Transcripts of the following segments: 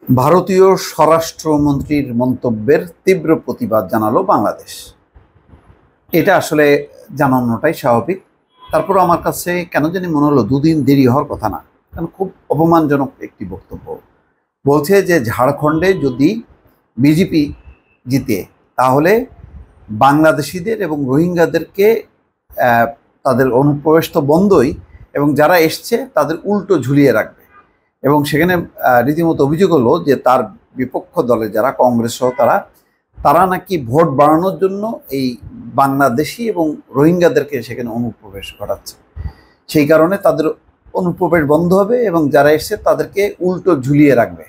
ভারতীয় স্বরাষ্ট্রমন্ত্রীর মন্তব্যের তীব্র প্রতিবাদ জানালো বাংলাদেশ। এটা আসলে জানানোটাই স্বাভাবিক। তারপর আমার কাছে কেন জানি মনে হলো দুদিন দেরি হওয়ার কথা না, কারণ খুব অপমানজনক একটি বক্তব্য। বলছে যে ঝাড়খণ্ডে যদি বিজেপি জিতে তাহলে বাংলাদেশিদের এবং রোহিঙ্গাদেরকে তাদের অনুপ্রবেশ তো বন্ধই, এবং যারা এসছে তাদের উল্টো ঝুলিয়ে রাখবে। এবং সেখানে রীতিমতো অভিযোগ হলো যে তার বিপক্ষ দলে যারা কংগ্রেস সহ তারা নাকি ভোট বাড়ানোর জন্য এই বাংলাদেশি এবং রোহিঙ্গাদেরকে সেখানে অনুপ্রবেশ ঘটাচ্ছে। সেই কারণে তাদের অনুপ্রবেশ বন্ধ হবে এবং যারা এসছে তাদেরকে উল্টো ঝুলিয়ে রাখবে।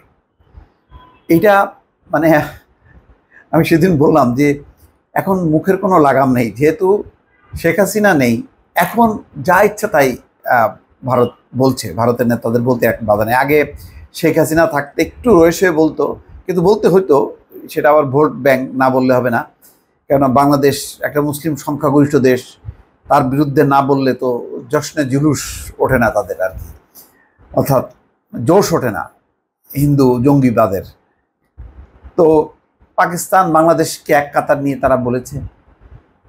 এইটা মানে আমি সেদিন বললাম যে এখন মুখের কোনো লাগাম নেই, যেহেতু শেখ হাসিনা নেই, এখন যা ইচ্ছা তাই ভারত বলছে, ভারতের নেতাদের বলতে এক বাধা নেই। আগে শেখ হাসিনা থাকতে একটু রয়েছে বলতো, কিন্তু বলতে হয়তো সেটা আবার ভোট ব্যাংক না বললে হবে না, কেননা বাংলাদেশ একটা মুসলিম সংখ্যাগরিষ্ঠ দেশ, তার বিরুদ্ধে না বললে তো জশ্নে জুলুস ওঠে না তাদের আর কি, অর্থাৎ জোশ ওঠে না হিন্দু জঙ্গিবাদের। তো পাকিস্তান বাংলাদেশকে এক কাতার নিয়ে তারা বলেছে।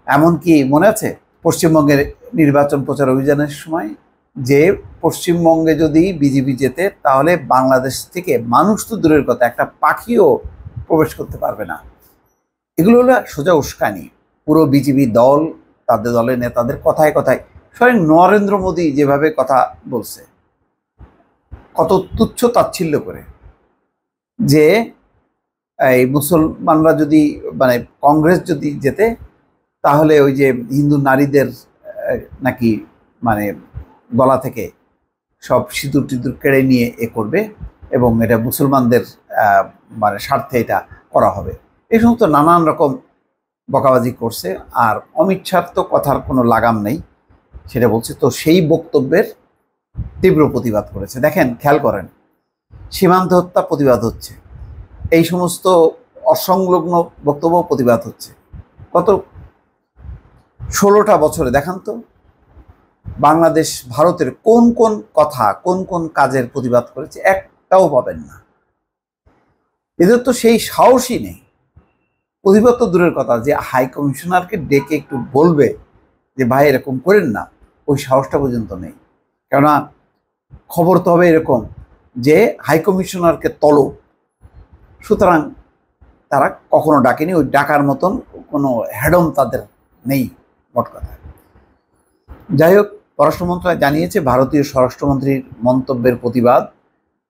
এমনকি মনে আছে পশ্চিমবঙ্গের নির্বাচন প্রচার অভিযানের সময় যে পশ্চিমবঙ্গে যদি বিজেপি জেতে তাহলে বাংলাদেশ থেকে মানুষ তো দূরের কথা, একটা পাখিও প্রবেশ করতে পারবে না। এগুলো হলো সোজা উস্কানি। পুরো বিজেপি দল, তাদের দলের নেতাদের কথায় কথায়, স্বয়ং নরেন্দ্র মোদী যেভাবে কথা বলছে, কত তুচ্ছ তাচ্ছিল্য করে, যে এই মুসলমানরা যদি মানে কংগ্রেস যদি জেতে তাহলে ওই যে হিন্দু নারীদের নাকি মানে গলা থেকে সব সিঁদুর টিঁদুর কেড়ে নিয়ে করবে, এবং এটা মুসলমানদের মানে স্বার্থে এটা করা হবে। এই সমস্ত নানান রকম বকাবাজি করছে। আর অমিত শাহর তো কথার কোনো লাগাম নেই, সেটা বলছে। তো সেই বক্তব্যের তীব্র প্রতিবাদ করেছে। দেখেন, খেয়াল করেন, সীমান্ত হত্যা প্রতিবাদ হচ্ছে, এই সমস্ত অসংলগ্ন বক্তব্য প্রতিবাদ হচ্ছে। কত 16টা বছরে দেখান তো বাংলাদেশ ভারতের কোন কোন কথা, কোন কোন কাজের প্রতিবাদ করেছে, একটাও পাবেন না। এদের তো সেই সাহসই নেই। প্রতিবাদ তো দূরের কথা, যে হাই কমিশনারকে ডেকে একটু বলবে যে ভাই এরকম করেন না, ওই সাহসটা পর্যন্ত নেই। কেননা খবর তো হবে এরকম যে হাই কমিশনারকে তলব, সুতরাং তারা কখনো ডাকেনি, ওই ডাকার মতন কোনো হ্যাডম তাদের নেই মোট কথা। যাই হোক, পররাষ্ট্র মন্ত্রণালয় জানিয়েছে ভারতীয় স্বরাষ্ট্রমন্ত্রীর মন্তব্যের প্রতিবাদ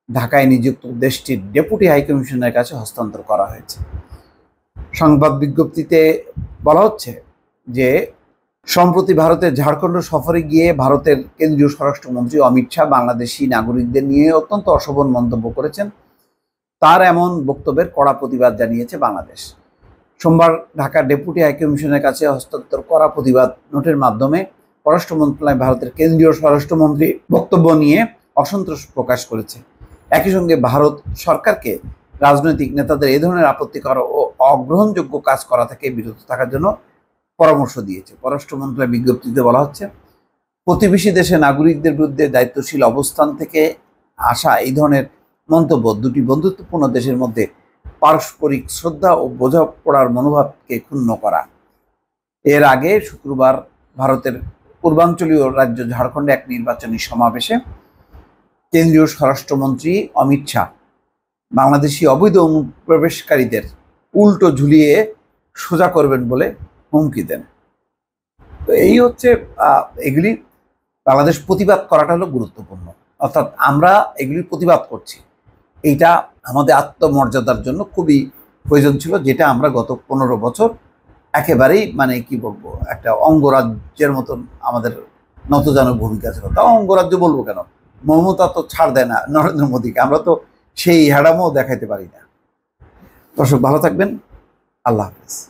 ঢাকায় নিযুক্ত দেশটির ডেপুটি হাইকমিশনের কাছে হস্তান্তর করা হয়েছে। সংবাদ বিজ্ঞপ্তিতে বলা হচ্ছে যে সম্প্রতি ভারতের ঝাড়খণ্ড সফরে গিয়ে ভারতের কেন্দ্রীয় স্বরাষ্ট্রমন্ত্রী অমিত শাহ বাংলাদেশি নাগরিকদের নিয়ে অত্যন্ত অশোভন মন্তব্য করেছেন। তার এমন বক্তব্যের কড়া প্রতিবাদ জানিয়েছে বাংলাদেশ। সোমবার ঢাকার ডেপুটি হাইকমিশনের কাছে হস্তান্তর করা প্রতিবাদ নোটের মাধ্যমে পররাষ্ট্র মন্ত্রণালয় ভারতের কেন্দ্রীয় স্বরাষ্ট্রমন্ত্রী বক্তব্য নিয়ে অসন্তোষ প্রকাশ করেছে। একই সঙ্গে ভারত সরকারকে রাজনৈতিক নেতাদের এই ধরনের আপত্তিকর ও অগ্রহণযোগ্য কাজ করা থেকে বিরত থাকার জন্য পরামর্শ দিয়েছে। পররাষ্ট্র মন্ত্রণালয়ের বিজ্ঞপ্তিতে বলা হচ্ছে, প্রতিবেশী দেশে নাগরিকদের বিরুদ্ধে দায়িত্বশীল অবস্থান থেকে আসা এই ধরনের মন্তব্য দুটি বন্ধুত্বপূর্ণ দেশের মধ্যে পারস্পরিক শ্রদ্ধা ও বোঝাপড়ার মনোভাবকে ক্ষুণ্ণ করা। এর আগে শুক্রবার ভারতের পূর্বাঞ্চলীয় রাজ্য ঝাড়খণ্ডে এক নির্বাচনী সমাবেশে কেন্দ্রীয় স্বরাষ্ট্রমন্ত্রী অমিত শাহ বাংলাদেশি অবৈধ অনুপ্রবেশকারীদের উল্টো ঝুলিয়ে সোজা করবেন বলে হুমকি দেন। তো এই হচ্ছে এগুলি বাংলাদেশ প্রতিবাদ করাটা হলো গুরুত্বপূর্ণ, অর্থাৎ আমরা এগুলি প্রতিবাদ করছি, এইটা আমাদের আত্মমর্যাদার জন্য খুবই প্রয়োজন ছিল, যেটা আমরা গত 15 বছর একেবারেই মানে কি বলবো, একটা অঙ্গরাজ্যের মতন আমাদের নতজানু ভূমিকা ছিল। তাও অঙ্গরাজ্য বলবো কেন, মমতা তো ছাড় দেয় না নরেন্দ্র মোদীকে, আমরা তো সেই হ্যাডামও দেখাইতে পারি না। দর্শক, ভালো থাকবেন, আল্লাহ হাফেজ।